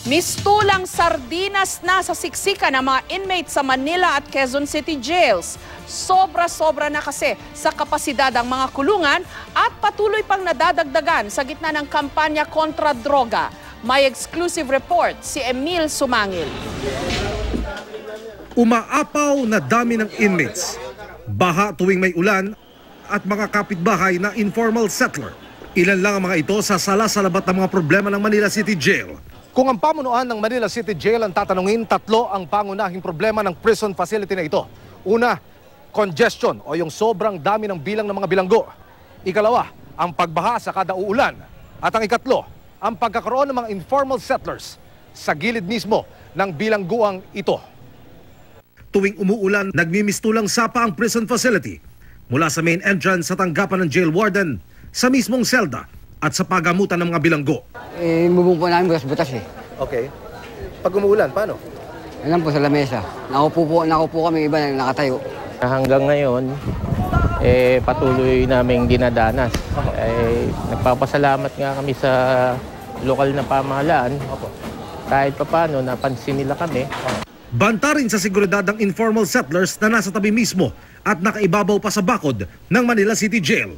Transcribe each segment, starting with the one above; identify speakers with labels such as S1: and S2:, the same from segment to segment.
S1: Mistulang sardinas na sa siksikan ng mga inmates sa Manila at Quezon City jails. Sobra-sobra na kasi sa kapasidad ang mga kulungan at patuloy pang nadadagdagan sa gitna ng kampanya kontra droga. May exclusive report si Emil Sumangil.
S2: Umaapaw na dami ng inmates, baha tuwing may ulan at mga kapitbahay na informal settler. Ilan lang ang mga ito sa sala-salabat ng mga problema ng Manila City Jail. Kung ang pamunuan ng Manila City Jail ang tatanungin, tatlo ang pangunahing problema ng prison facility na ito. Una, congestion o yung sobrang dami ng bilang ng mga bilanggo. Ikalawa, ang pagbaha sa kada uulan. At ang ikatlo, ang pagkakaroon ng mga informal settlers sa gilid mismo ng bilangguang ito. Tuwing umuulan, nagmimistulang sapa ang prison facility mula sa main entrance sa tanggapan ng jail warden sa mismong selda at sa pagamutan ng mga bilanggo.
S3: Bubong po namin butas-butas eh.
S2: Okay. Pag umuulan, paano?
S3: Alam po sa lamesa. Nakaupo kami, iba na nakatayo.
S4: Hanggang ngayon, patuloy naming dinadanas. Nagpapasalamat nga kami sa lokal na pamahalaan. Kahit paano, napansin nila kami.
S2: Banta rin sa seguridad ng informal settlers na nasa tabi mismo at nakaibabaw pa sa bakod ng Manila City Jail.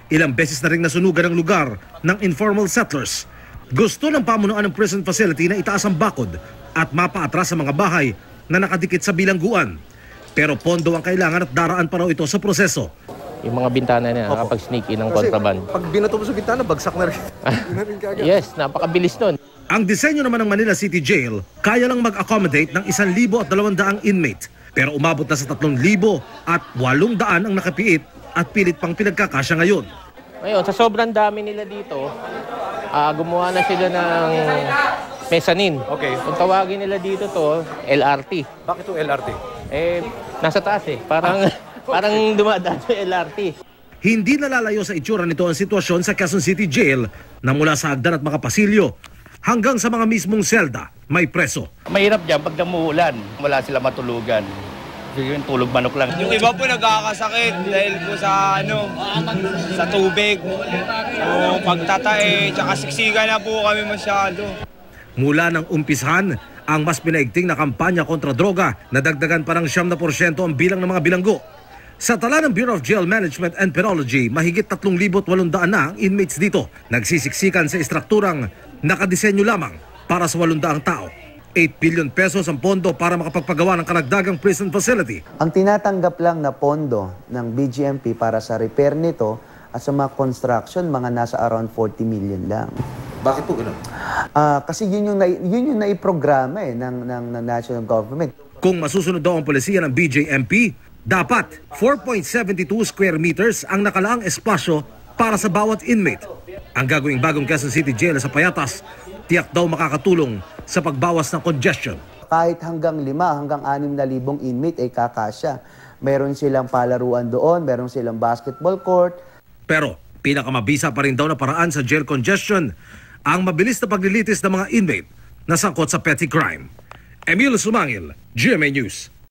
S2: Ilang beses na rin nasunugan ang lugar ng informal settlers. Gusto ng pamunuan ng prison facility na itaas ang bakod at mapaatras sa mga bahay na nakadikit sa bilangguan. Pero pondo ang kailangan at daraan pa raw ito sa proseso.
S4: Yung mga bintana na nakapag-sneak in ng kontraband.
S2: Pag binato mo sa bintana, bagsak na rin.
S4: Yes, napakabilis nun.
S2: Ang disenyo naman ng Manila City Jail, kaya lang mag-accommodate ng 1,200 inmate. Pero umabot na sa 3,000 at 800 ang nakapiit at pilit pang pinagkakasya ngayon.
S4: Ngayon, sa sobrang dami nila dito, gumawa na sila ng mezzanine.
S2: Okay.
S4: Kung tawagin nila dito to, LRT.
S2: Bakit yung LRT?
S4: Nasa taas eh. Parang dumadaan yung LRT.
S2: Hindi nalalayo sa itsura nito ang sitwasyon sa Quezon City Jail na mula sa hagdan at mga pasilyo hanggang sa mga mismong selda may preso.
S5: Mahirap dyan pag namuulan, wala sila matulugan. Yung tulog manok lang.
S6: Yung iba po nagkakasakit dahil po sa sa tubig. O pagtatae, tsaka siksikan na po kami masyado.
S2: Mula ng umpisahan ang mas pinaigting na kampanya kontra droga, nadagdagan pa ng 7% ang bilang ng mga bilanggo. Sa tala ng Bureau of Jail Management and Penology, mahigit 3,800 na ang inmates dito. Nagsisiksikan sa istrukturang nakadisenyo lamang para sa 800 tao. 8 billion pesos ang pondo para makapagpagawa ng karagdagang prison facility.
S7: Ang tinatanggap lang na pondo ng BGMP para sa repair nito at sa mga construction, mga nasa around 40 million lang.
S2: Bakit po gano'n?
S7: Kasi yun yung naiprograma ng national government.
S2: Kung masusunod daw ang polisiya ng BJMP, dapat 4.72 square meters ang nakalaang espasyo para sa bawat inmate. Ang gagawing bagong Quezon City Jail sa Payatas, tiyak daw makakatulong sa pagbawas ng congestion.
S7: Kahit hanggang 5 hanggang 6,000 inmate ay kakasya. Meron silang palaruan doon, meron silang basketball court.
S2: Pero pinakamabisa pa rin daw na paraan sa jail congestion ang mabilis na paglilitis ng mga inmate na sangkot sa petty crime. Emil Sumangil, GMA News.